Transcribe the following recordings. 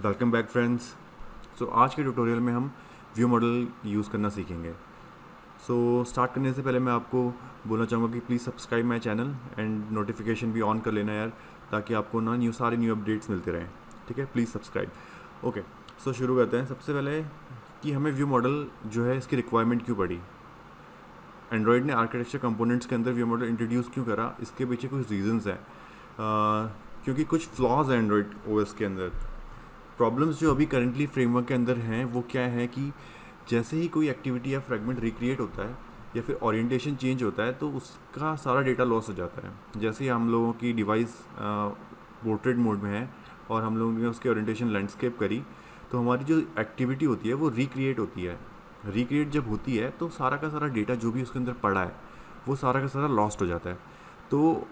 Welcome back friends. सो आज के tutorial में हम व्यू मॉडल यूज़ करना सीखेंगे। स्टार्ट करने से पहले मैं आपको बोलना चाहूँगा कि please subscribe my channel and notification भी ऑन कर लेना यार, ताकि आपको ना सारे न्यू अपडेट्स मिलते रहें। ठीक है, प्लीज़ सब्सक्राइब। ओके, सो शुरू करते हैं। सबसे पहले कि हमें व्यू मॉडल जो है इसकी रिक्वायरमेंट क्यों पड़ी, एंड्रॉयड ने आर्किटेक्चर कंपोनेंट्स के अंदर व्यू मॉडल इंट्रोड्यूस क्यों करा, इसके पीछे कुछ रीजंस हैं। क्योंकि कुछ फ्लॉज हैं एंड्रॉयड ओएस के अंदर। प्रॉब्लम्स जो अभी करंटली फ्रेमवर्क के अंदर हैं वो क्या है कि जैसे ही कोई एक्टिविटी या फ्रेगमेंट रिक्रिएट होता है या फिर ओरिएंटेशन चेंज होता है तो उसका सारा डेटा लॉस हो जाता है। जैसे ही हम लोगों की डिवाइस पोर्ट्रेट मोड में है और हम लोगों ने उसकी ओरिएंटेशन लैंडस्केप करी, तो हमारी जो एक्टिविटी होती है वो रिक्रिएट होती है। रिक्रिएट जब होती है तो सारा का सारा डेटा जो भी उसके अंदर पड़ा है वो सारा का सारा लॉस्ट हो जाता है। तो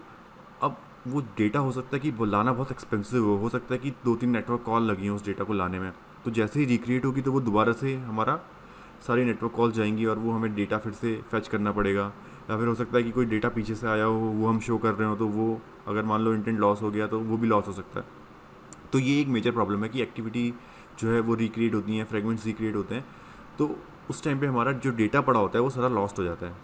अब वो डेटा हो सकता है कि वो लाना बहुत एक्सपेंसिव हो सकता है कि 2-3 नेटवर्क कॉल लगी हैं उस डेटा को लाने में। तो जैसे ही रिक्रिएट होगी तो वो दोबारा से हमारा सारी नेटवर्क कॉल जाएंगी और वो हमें डेटा फिर से फैच करना पड़ेगा। या फिर हो सकता है कि कोई डेटा पीछे से आया हो वो हम शो कर रहे हो, तो वो अगर मान लो इंटेंट लॉस हो गया तो वो भी लॉस हो सकता है। तो ये एक मेजर प्रॉब्लम है कि एक्टिविटी जो है वो रिक्रिएट होती हैं, फ्रेगमेंट्स रिक्रिएट होते हैं, तो उस टाइम पे हमारा जो डेटा पड़ा होता है वो सारा लॉस्ट हो जाता है।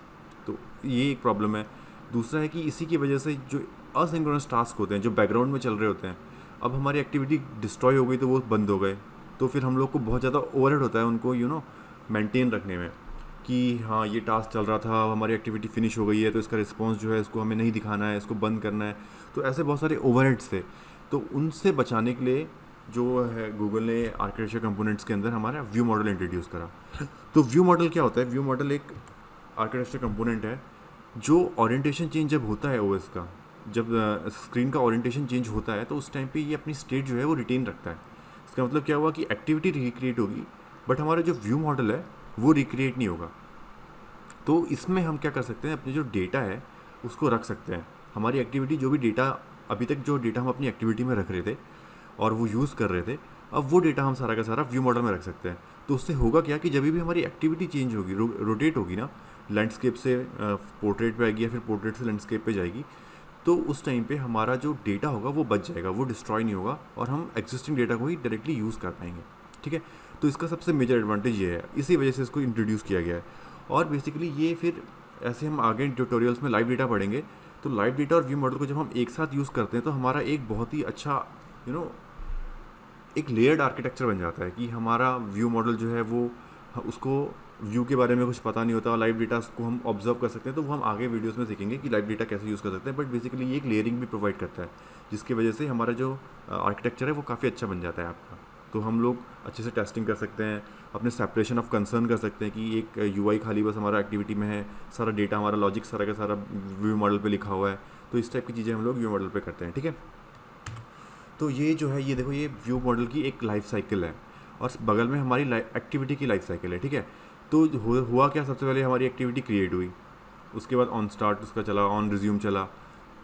तो ये एक प्रॉब्लम है। दूसरा है कि इसी की वजह से जो असिंक्रोनस टास्क होते हैं जो बैकग्राउंड में चल रहे होते हैं, अब हमारी एक्टिविटी डिस्ट्रॉय हो गई तो वो बंद हो गए, तो फिर हम लोग को बहुत ज़्यादा ओवरहेड होता है उनको मेंटेन रखने में कि हाँ ये टास्क चल रहा था, हमारी एक्टिविटी फिनिश हो गई है, तो इसका रिस्पॉन्स जो है इसको हमें नहीं दिखाना है, इसको बंद करना है। तो ऐसे बहुत सारे ओवरहेड्स थे। तो उनसे बचाने के लिए जो है गूगल ने आर्किटेक्चर कंपोनेंट्स के अंदर हमारा व्यू मॉडल इंट्रोड्यूस करा। तो व्यू मॉडल क्या होता है? व्यू मॉडल एक आर्किटेक्चर कंपोनेंट है जो ओरिएंटेशन चेंज जब होता है ओएस का, जब स्क्रीन का ओरिएंटेशन चेंज होता है तो उस टाइम पे ये अपनी स्टेट जो है वो रिटेन रखता है। इसका मतलब क्या हुआ कि एक्टिविटी रिक्रिएट होगी बट हमारा जो व्यू मॉडल है वो रिक्रिएट नहीं होगा। तो इसमें हम क्या कर सकते हैं, अपने जो डेटा है उसको रख सकते हैं। हमारी एक्टिविटी जो भी डेटा अभी तक जो डेटा हम अपनी एक्टिविटी में रख रहे थे और वो यूज़ कर रहे थे, अब वो डेटा हम सारा का सारा व्यू मॉडल में रख सकते हैं। तो उससे होगा क्या कि जब भी हमारी एक्टिविटी चेंज होगी, रोटेट होगी ना, लैंडस्केप से पोर्ट्रेट पे आएगी या फिर पोर्ट्रेट से लैंडस्केप पे जाएगी, तो उस टाइम पे हमारा जो डेटा होगा वो बच जाएगा, वो डिस्ट्रॉय नहीं होगा और हम एग्जिस्टिंग डेटा को ही डायरेक्टली यूज़ कर पाएंगे। ठीक है, तो इसका सबसे मेजर एडवांटेज ये है, इसी वजह से इसको इंट्रोड्यूस किया गया है। और बेसिकली ये फिर ऐसे हम आगे ट्यूटोरियल्स में लाइव डेटा पढ़ेंगे, तो लाइव डेटा और व्यू मॉडल को जब हम एक साथ यूज़ करते हैं तो हमारा एक बहुत ही अच्छा एक लेयर्ड आर्किटेक्चर बन जाता है कि हमारा व्यू मॉडल जो है वो उसको व्यू के बारे में कुछ पता नहीं होता और लाइव डेटा को हम ऑब्जर्व कर सकते हैं। तो वो हम आगे वीडियोस में सीखेंगे कि लाइव डेटा कैसे यूज़ कर सकते हैं। बट बेसिकली ये एक लेयरिंग भी प्रोवाइड करता है जिसकी वजह से हमारा जो आर्किटेक्चर है वो काफ़ी अच्छा बन जाता है आपका। तो हम लोग अच्छे से टेस्टिंग कर सकते हैं, अपने सेपरेशन ऑफ कंसर्न कर सकते हैं कि एक यूआई खाली बस हमारा एक्टिविटी में है, सारा डेटा हमारा लॉजिक सारा का सारा व्यू मॉडल पे लिखा हुआ है। तो इस टाइप की चीज़ें हम लोग व्यू मॉडल पे करते हैं। ठीक है, तो ये जो है ये देखो, ये व्यू मॉडल की एक लाइफ साइकिल है और बगल में हमारी एक्टिविटी की लाइफ साइकिल है। ठीक है, तो हुआ क्या, सबसे पहले हमारी एक्टिविटी क्रिएट हुई, उसके बाद ऑन स्टार्ट उसका चला, ऑन रिज्यूम चला,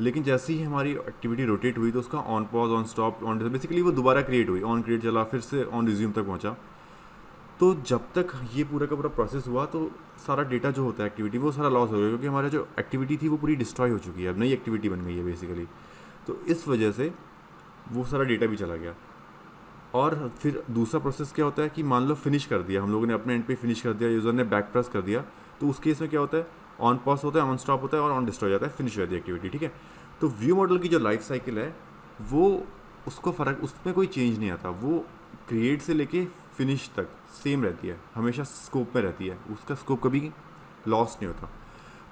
लेकिन जैसे ही हमारी एक्टिविटी रोटेट हुई तो उसका on pause, on stop, on, basically वो दोबारा क्रिएट हुई, ऑन क्रिएट चला, फिर से ऑन रिज्यूम तक पहुंचा। तो जब तक ये पूरा का पूरा प्रोसेस हुआ तो सारा डेटा जो होता है एक्टिविटी वो सारा लॉस हो गया, क्योंकि हमारा जो एक्टिविटी थी वो पूरी डिस्ट्रॉय हो चुकी है, अब नई एक्टिविटी बन गई है बेसिकली। तो इस वजह से वो सारा डेटा भी चला गया। और फिर दूसरा प्रोसेस क्या होता है कि मान लो फिनिश कर दिया, हम लोगों ने अपने एंड पे फिनिश कर दिया, यूज़र ने बैक प्रेस कर दिया, तो उस केस में क्या होता है, ऑन पॉज होता है, ऑन स्टॉप होता है और ऑन डिस्ट्रॉय जाता है, फिनिश हो जाती है एक्टिविटी। ठीक है, तो व्यू मॉडल की जो लाइफ साइकिल है वो उसको फ़र्क, उसमें कोई चेंज नहीं आता, वो क्रिएट से लेके फिनिश तक सेम रहती है, हमेशा स्कोप में रहती है, उसका स्कोप कभी लॉस नहीं होता।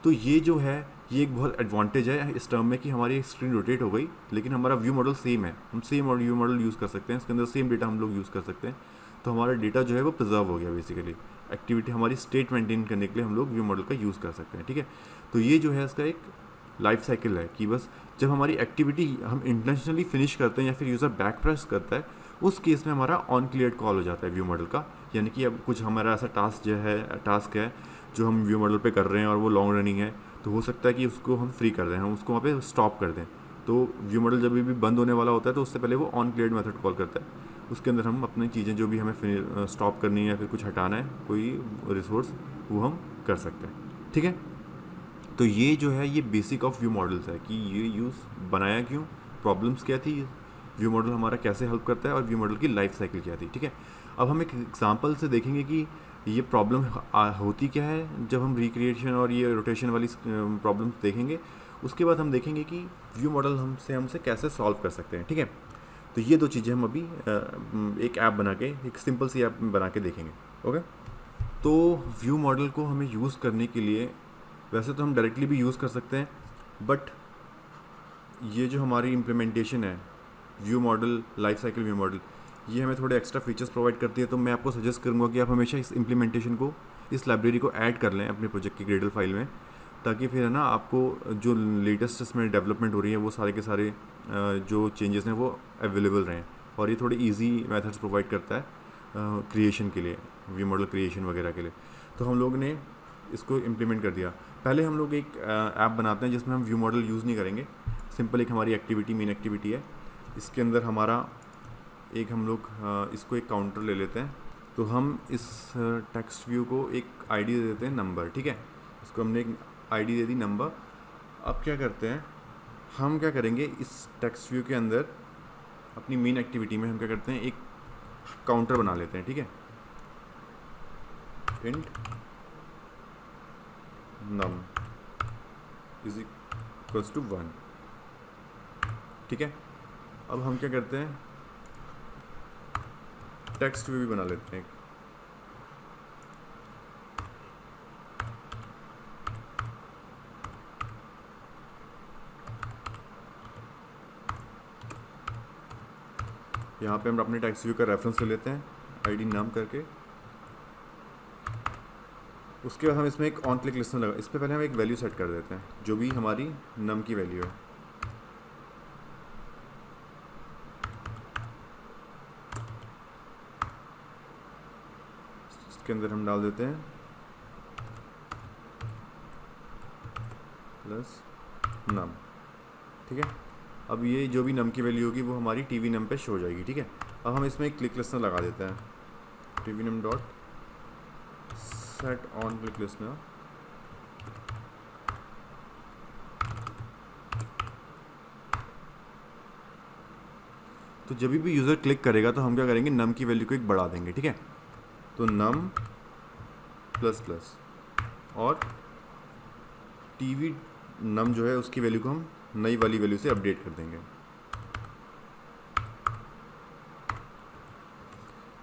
तो ये जो है ये एक बहुत एडवांटेज है इस टर्म में कि हमारी स्क्रीन रोटेट हो गई लेकिन हमारा व्यू मॉडल सेम है, हम सेम और व्यू मॉडल यूज़ कर सकते हैं, इसके अंदर सेम डेटा हम लोग यूज़ कर सकते हैं। तो हमारा डेटा जो है वो प्रिजर्व हो गया बेसिकली, एक्टिविटी हमारी स्टेट मेंटेन करने के लिए हम लोग व्यू मॉडल का यूज़ कर सकते हैं। ठीक है, तो ये जो है इसका एक लाइफ साइकिल है कि बस जब हमारी एक्टिविटी हम इंटेंशनली फिनिश करते हैं या फिर यूज़र बैक प्रेस करता है, उस केस में हमारा ऑन क्लियर्ड कॉल हो जाता है व्यू मॉडल का। यानी कि अब कुछ हमारा ऐसा टास्क है जो हम व्यू मॉडल पे कर रहे हैं और वो लॉन्ग रनिंग है, तो हो सकता है कि उसको हम फ्री कर दें, हम उसको वहाँ पे स्टॉप कर दें। तो व्यू मॉडल जब भी बंद होने वाला होता है तो उससे पहले वो ऑन क्लियर्ड मेथड कॉल करता है, उसके अंदर हम अपनी चीज़ें जो भी हमें स्टॉप करनी है या फिर कुछ हटाना है, कोई रिसोर्स, वो हम कर सकते हैं। ठीक है, तो ये जो है ये बेसिक ऑफ व्यू मॉडल्स है कि ये यूज़ बनाया क्यों, प्रॉब्लम्स क्या थी व्यू मॉडल हमारा कैसे हेल्प करता है और व्यू मॉडल की लाइफ साइकिल क्या थी, ठीक है। अब हम एक एग्जांपल से देखेंगे कि ये प्रॉब्लम होती क्या है जब हम रिक्रिएशन और ये रोटेशन वाली प्रॉब्लम देखेंगे। उसके बाद हम देखेंगे कि व्यू मॉडल हमसे कैसे सॉल्व कर सकते हैं, ठीक है। तो ये दो चीज़ें हम अभी एक ऐप बना के, एक सिंपल सी ऐप बना के देखेंगे, ओके। तो व्यू मॉडल को हमें यूज़ करने के लिए वैसे तो हम डायरेक्टली भी यूज़ कर सकते हैं, बट ये जो हमारी इम्प्लीमेंटेशन है view model, life cycle view model, ये हमें थोड़े एक्स्ट्रा फीचर्स प्रोवाइड करती है। तो मैं आपको सजेस्ट करूँगा कि आप हमेशा इस इम्प्लीमेंटेशन को, इस लाइब्रेरी को ऐड कर लें अपने प्रोजेक्ट की ग्रेडल फाइल में, ताकि फिर है ना आपको जो लेटेस्ट इसमें डेवलपमेंट हो रही है वो सारे के सारे जो चेंजेस हैं वो अवेलेबल रहें। और ये थोड़ी इजी मेथड्स प्रोवाइड करता है क्रिएशन के लिए, व्यू मॉडल क्रिएशन वगैरह के लिए। तो हम लोग ने इसको इम्प्लीमेंट कर दिया। पहले हम लोग एक ऐप बनाते हैं जिसमें हम व्यू मॉडल यूज़ नहीं करेंगे, सिंपल एक हमारी एक्टिविटी, मेन एक्टिविटी है। इसके अंदर हमारा एक हम लोग इसको एक काउंटर ले लेते हैं। तो हम इस टेक्स्ट व्यू को एक आईडी दे देते हैं नंबर, ठीक है। इसको हमने एक आईडी दे दी नंबर। अब क्या करते हैं, हम क्या करेंगे इस टेक्स्ट व्यू के अंदर अपनी मेन एक्टिविटी में हम क्या करते हैं, एक काउंटर बना लेते हैं, ठीक है। Int num is equals to 1, ठीक है। अब हम क्या करते हैं, टेक्स्ट व्यू भी बना लेते हैं। यहाँ पे हम अपने टेक्स्ट व्यू का रेफरेंस ले लेते हैं आईडी नाम करके। उसके बाद हम इसमें एक ऑन क्लिक लिस्टनर लगा, इस पर पहले हम एक वैल्यू सेट कर देते हैं जो भी हमारी नम की वैल्यू है। इसके अंदर हम डाल देते हैं प्लस नम, ठीक है। अब ये जो भी नम की वैल्यू होगी वो हमारी टीवी नम पे शो हो जाएगी, ठीक है। अब हम इसमें एक क्लिक लिस्टनर लगा देते हैं, TV num dot set on click listener. तो जब भी यूज़र क्लिक करेगा तो हम क्या करेंगे, नम की वैल्यू को एक बढ़ा देंगे, ठीक है। तो नम प्लस प्लस और टीवी नम जो है उसकी वैल्यू को हम नई वाली वैल्यू से अपडेट कर देंगे,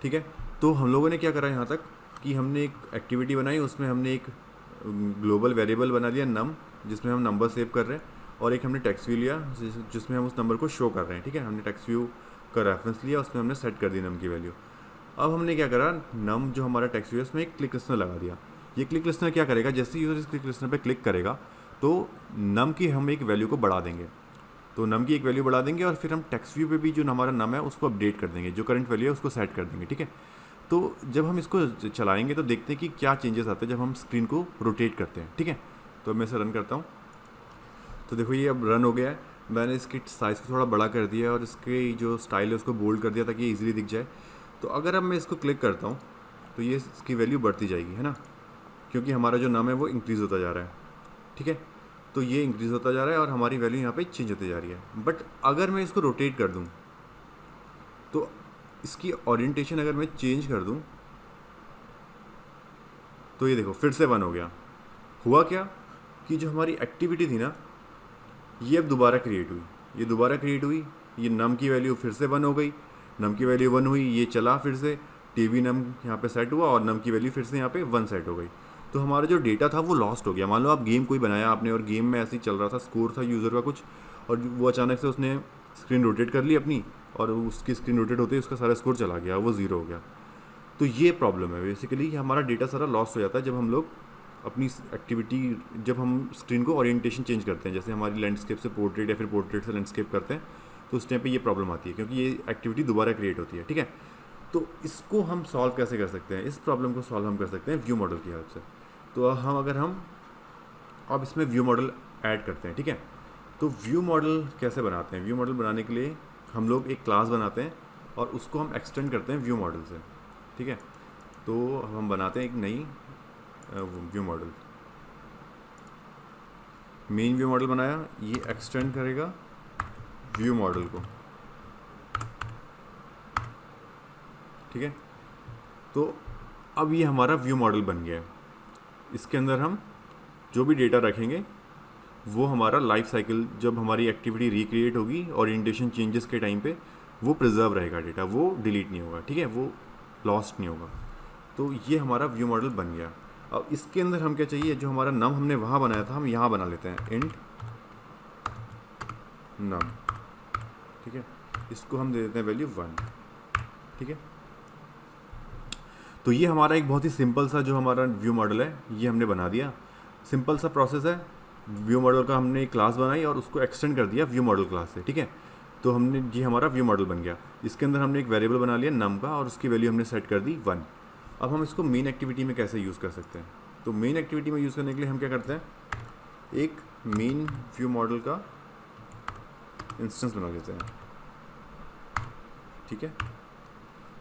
ठीक है। तो हम लोगों ने क्या करा यहाँ तक कि हमने एक एक्टिविटी बनाई, उसमें हमने एक ग्लोबल वेरिएबल बना लिया नम, जिसमें हम नंबर सेव कर रहे हैं, और एक हमने टेक्स्ट व्यू लिया जिसमें हम उस नंबर को शो कर रहे हैं, ठीक है। हमने टेक्स्ट व्यू का रेफरेंस लिया, उसमें हमने सेट कर दी नम की वैल्यू। अब हमने क्या करा, नम जो हमारा टेक्स्ट व्यू है उसमें एक क्लिक लिस्टनर लगा दिया। ये क्लिक लिस्टनर क्या करेगा, जैसे यूज़र इस क्लिक लिस्टनर पर क्लिक करेगा तो नम की हम एक वैल्यू को बढ़ा देंगे। तो नम की एक वैल्यू बढ़ा देंगे और फिर हम टेक्स्ट व्यू पे भी जो हमारा नम है उसको अपडेट कर देंगे, जो करंट वैल्यू है उसको सेट कर देंगे, ठीक है। तो जब हम इसको चलाएंगे तो देखते हैं कि क्या चेंजेस आते हैं जब हम स्क्रीन को रोटेट करते हैं, ठीक है। तो मैं इसे रन करता हूँ। तो देखो ये अब रन हो गया है। मैंने इसकी साइज़ को थोड़ा बड़ा कर दिया और इसके जो स्टाइल है उसको बोल्ड कर दिया ताकि ये ईजिली दिख जाए। तो अगर अब मैं इसको क्लिक करता हूँ तो ये इसकी वैल्यू बढ़ती जाएगी, है ना, क्योंकि हमारा जो नाम है वो इंक्रीज़ होता जा रहा है, ठीक है। तो ये इंक्रीज़ होता जा रहा है और हमारी वैल्यू यहाँ पे चेंज होती जा रही है। बट अगर मैं इसको रोटेट कर दूँ तो इसकी ओरिएंटेशन अगर मैं चेंज कर दूँ तो ये देखो फिर से 1 हो गया। हुआ क्या कि जो हमारी एक्टिविटी थी ना ये अब दोबारा क्रिएट हुई, ये दोबारा क्रिएट हुई, ये नम की वैल्यू फिर से 1 हो गई, नम की वैल्यू 1 हुई, ये चला फिर से टीवी नम यहाँ पे सेट हुआ और नम की वैल्यू फिर से यहाँ पे 1 सेट हो गई। तो हमारा जो डेटा था वो लॉस्ट हो गया। मान लो आप गेम कोई बनाया आपने और गेम में ऐसे ही चल रहा था, स्कोर था यूज़र का कुछ, और वो अचानक से उसने स्क्रीन रोटेट कर ली अपनी और उसकी स्क्रीन रोटेट होते ही उसका सारा स्कोर चला गया, वो 0 हो गया। तो ये प्रॉब्लम है बेसिकली, हमारा डेटा सारा लॉस्ट हो जाता है जब हम लोग अपनी एक्टिविटी, जब हम स्क्रीन को ओरिएंटेशन चेंज करते हैं, जैसे हमारी लैंडस्केप से पोर्ट्रेट या फिर पोर्ट्रेट से लैंडस्केप करते हैं, तो उस टाइम पे ये प्रॉब्लम आती है क्योंकि ये एक्टिविटी दोबारा क्रिएट होती है, ठीक है। तो इसको हम सॉल्व कैसे कर सकते हैं, इस प्रॉब्लम को सॉल्व हम कर सकते हैं व्यू मॉडल की हेल्प से। तो हम अब इसमें व्यू मॉडल ऐड करते हैं, ठीक है। तो व्यू मॉडल कैसे बनाते हैं, व्यू मॉडल बनाने के लिए हम लोग एक क्लास बनाते हैं और उसको हम एक्सटेंड करते हैं व्यू मॉडल से, ठीक है। तो हम बनाते हैं एक नई view model, main view model बनाया, ये एक्सटेंड करेगा व्यू मॉडल को, ठीक है। तो अब ये हमारा व्यू मॉडल बन गया है। इसके अंदर हम जो भी डेटा रखेंगे वो हमारा लाइफ साइकिल, जब हमारी एक्टिविटी रिक्रिएट होगी ओरिएंटेशन चेंजेस के टाइम पे, वो प्रिजर्व रहेगा डेटा, वो डिलीट नहीं होगा, ठीक है, वो लॉस्ट नहीं होगा। तो ये हमारा व्यू मॉडल बन गया। अब इसके अंदर हम क्या चाहिए, जो हमारा नम हमने वहाँ बनाया था हम यहाँ बना लेते हैं, इंट नम, ठीक है। इसको हम दे देते हैं वैल्यू 1, ठीक है। तो ये हमारा एक बहुत ही सिंपल सा जो हमारा व्यू मॉडल है ये हमने बना दिया। सिंपल सा प्रोसेस है। व्यू मॉडल का हमने एक क्लास बनाई और उसको एक्सटेंड कर दिया व्यू मॉडल क्लास से, ठीक है। तो हमने ये हमारा व्यू मॉडल बन गया। इसके अंदर हमने एक वेरिएबल बना लिया नम का और उसकी वैल्यू हमने सेट कर दी 1। अब हम इसको मेन एक्टिविटी में कैसे यूज़ कर सकते हैं, तो मेन एक्टिविटी में यूज़ करने के लिए हम क्या करते हैं, एक मेन व्यू मॉडल का इंस्टेंस बना लेते हैं, ठीक है।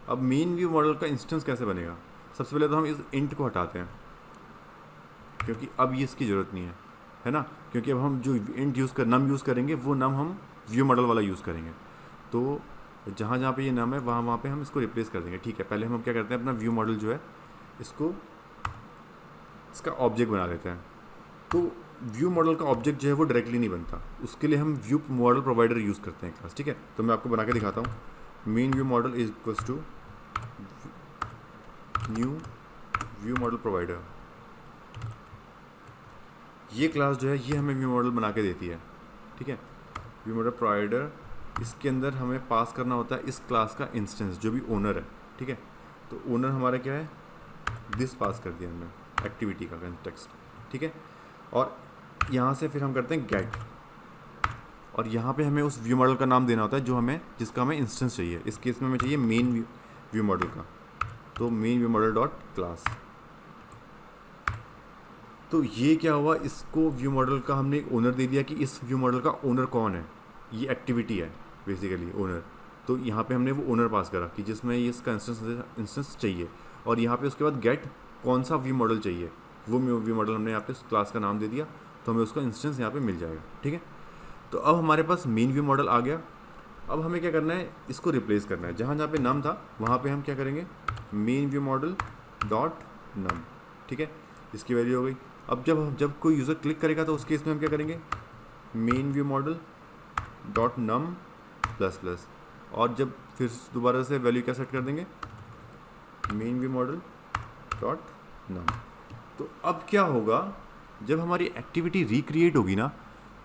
अब मेन व्यू मॉडल का इंस्टेंस कैसे बनेगा, सबसे पहले तो हम इस इंट को हटाते हैं क्योंकि अब ये इसकी ज़रूरत नहीं है ना, क्योंकि अब हम जो इंट नम यूज़ करेंगे वो नम हम व्यू मॉडल वाला यूज़ करेंगे। तो जहाँ जहाँ पे ये नम है वहाँ पे हम इसको रिप्लेस कर देंगे, ठीक है। पहले हम क्या करते हैं, अपना व्यू मॉडल जो है इसका ऑब्जेक्ट बना लेते हैं। तो व्यू मॉडल का ऑब्जेक्ट जो है वो डायरेक्टली नहीं बनता, उसके लिए हम व्यू मॉडल प्रोवाइडर यूज़ करते हैं क्लास, ठीक है। तो मैं आपको बना के दिखाता हूँ। Main view model is equals to new view model provider. ये क्लास जो है ये हमें व्यू मॉडल बना के देती है, ठीक है। व्यू मॉडल प्रोवाइडर, इसके अंदर हमें पास करना होता है इस क्लास का इंस्टेंस जो भी ओनर है, ठीक है। तो ओनर हमारा क्या है, दिस पास कर दिया हमने एक्टिविटी का कंटेक्स्ट, ठीक है। और यहाँ से फिर हम करते हैं गेट, और यहाँ पे हमें उस व्यू मॉडल का नाम देना होता है जिसका हमें इंस्टेंस चाहिए। इस केस में हमें चाहिए मेन व्यू मॉडल का, तो main view model dot class. तो ये क्या हुआ, इसको व्यू मॉडल का हमने एक ओनर दे दिया कि इस व्यू मॉडल का ओनर कौन है, ये एक्टिविटी है बेसिकली ओनर। तो यहाँ पे हमने वो ओनर पास करा कि जिसमें ये इसका इंस्टेंस चाहिए, और यहाँ पे उसके बाद गेट कौन सा व्यू मॉडल चाहिए, वो व्यू मॉडल हमने यहाँ पे उस क्लास का नाम दे दिया, तो हमें उसका इंस्टेंस यहाँ पे मिल जाएगा, ठीक है। तो अब हमारे पास मेन व्यू मॉडल आ गया। अब हमें क्या करना है, इसको रिप्लेस करना है। जहाँ जहाँ पे नम था वहाँ पे हम क्या करेंगे, मेन व्यू मॉडल डॉट नम, ठीक है। इसकी वैल्यू हो गई। अब जब कोई यूज़र क्लिक करेगा तो उस केस में हम क्या करेंगे, main view model dot num plus plus, और जब फिर दोबारा से वैल्यू क्या सेट कर देंगे, मेन व्यू मॉडल डॉट नम। तो अब क्या होगा, जब हमारी एक्टिविटी रिक्रिएट होगी ना,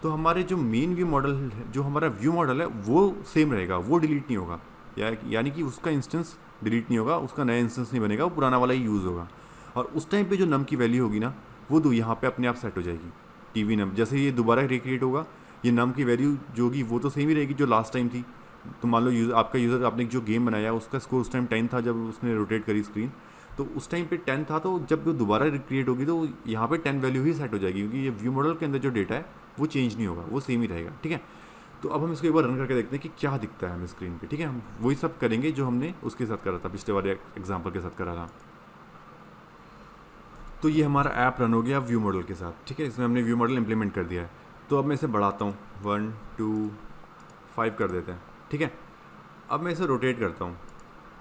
तो हमारे जो मेन व्यू मॉडल है, जो हमारा व्यू मॉडल है वो सेम रहेगा, वो डिलीट नहीं होगा, यानी कि उसका इंस्टेंस डिलीट नहीं होगा, उसका नया इंस्टेंस नहीं बनेगा, वो पुराना वाला ही यूज़ होगा। और उस टाइम पे जो नम की वैल्यू होगी ना, वो यहाँ पे अपने आप सेट हो जाएगी, टीवी नम। जैसे ये दोबारा रिक्रिएट होगा, ये नम की वैल्यू जो होगी वो तो सेम ही रहेगी जो लास्ट टाइम थी। तो मान लो आपका यूज़र, आपने जो गेम बनाया उसका स्कोर उस टाइम 10 था जब उसने रोटेट करी स्क्रीन, तो उस टाइम पे 10 था, तो जब वो दोबारा रिक्रिएट होगी तो यहाँ पे 10 वैल्यू ही सेट हो जाएगी, क्योंकि ये व्यू मॉडल के अंदर जो डेटा है वो चेंज नहीं होगा, वो सेम ही रहेगा, ठीक है। तो अब हम इसको एक बार रन करके देखते हैं कि क्या दिखता है हमें स्क्रीन पे, ठीक है। हम वही सब करेंगे जो हमने उसके साथ करा था, पिछले वाले एग्जाम्पल के साथ करा था। तो ये हमारा ऐप रन हो गया व्यू मॉडल के साथ, ठीक है। इसमें हमने व्यू मॉडल इंप्लीमेंट कर दिया है। तो अब मैं इसे बढ़ाता हूँ, 1 2 5 कर देते हैं, ठीक है। अब मैं इसे रोटेट करता हूँ,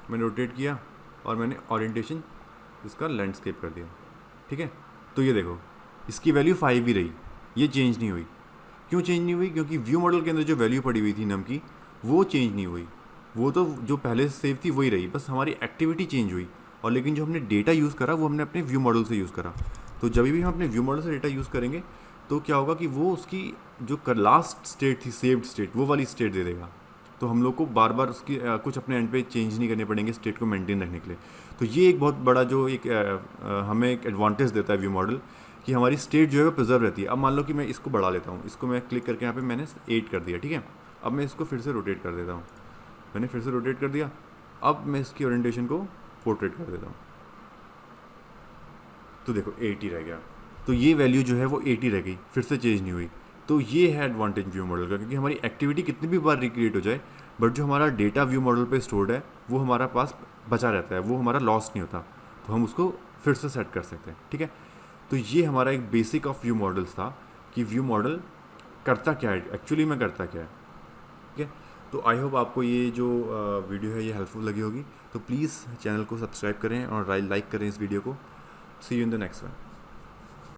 मैंने रोटेट किया और मैंने ओरिएंटेशन इसका लैंडस्केप कर दिया, ठीक है। तो ये देखो, इसकी वैल्यू 5 ही रही, ये चेंज नहीं हुई। क्यों चेंज नहीं हुई, क्योंकि व्यू मॉडल के अंदर जो वैल्यू पड़ी हुई थी नम की, वो चेंज नहीं हुई, वो तो जो पहले से सेव थी वही रही, बस हमारी एक्टिविटी चेंज हुई। और लेकिन जो हमने डेटा यूज़ करा वो हमने अपने व्यू मॉडल से यूज़ करा। तो जब भी हम अपने व्यू मॉडल से डेटा यूज़ करेंगे तो क्या होगा कि वो उसकी जो लास्ट स्टेट थी, सेव्ड स्टेट, वो वाली स्टेट दे देगा। तो हम लोग को बार बार उसकी कुछ अपने एंड पे चेंज नहीं करने पड़ेंगे स्टेट को मेंटेन रखने के लिए। तो ये एक बहुत बड़ा जो एक हमें एक एडवांटेज देता है व्यू मॉडल, कि हमारी स्टेट जो है वो प्रिजर्व रहती है। अब मान लो कि मैं इसको बढ़ा लेता हूँ, इसको मैं क्लिक करके यहाँ पे मैंने 8 कर दिया, ठीक है। अब मैं इसको फिर से रोटेट कर देता हूँ, मैंने फिर से रोटेट कर दिया। अब मैं इसकी ओरिएंटेशन को पोर्ट्रेट कर देता हूँ, तो देखो 80 रह गया। तो ये वैल्यू जो है वो 80 रह गई, फिर से चेंज नहीं हुई। तो ये है एडवांटेज व्यू मॉडल का, क्योंकि हमारी एक्टिविटी कितनी भी बार रिक्रिएट हो जाए, बट जो हमारा डेटा व्यू मॉडल पे स्टोर्ड है वो हमारा पास बचा रहता है, वो हमारा लॉस नहीं होता, तो हम उसको फिर से सेट कर सकते हैं, ठीक है। तो ये हमारा एक बेसिक ऑफ व्यू मॉडल्स था कि व्यू मॉडल करता क्या है, एक्चुअली में करता क्या है, ठीक है। तो आई होप आपको ये जो वीडियो है ये हेल्पफुल लगी होगी। तो प्लीज़ चैनल को सब्सक्राइब करें और लाइक करें इस वीडियो को। See you in the next one.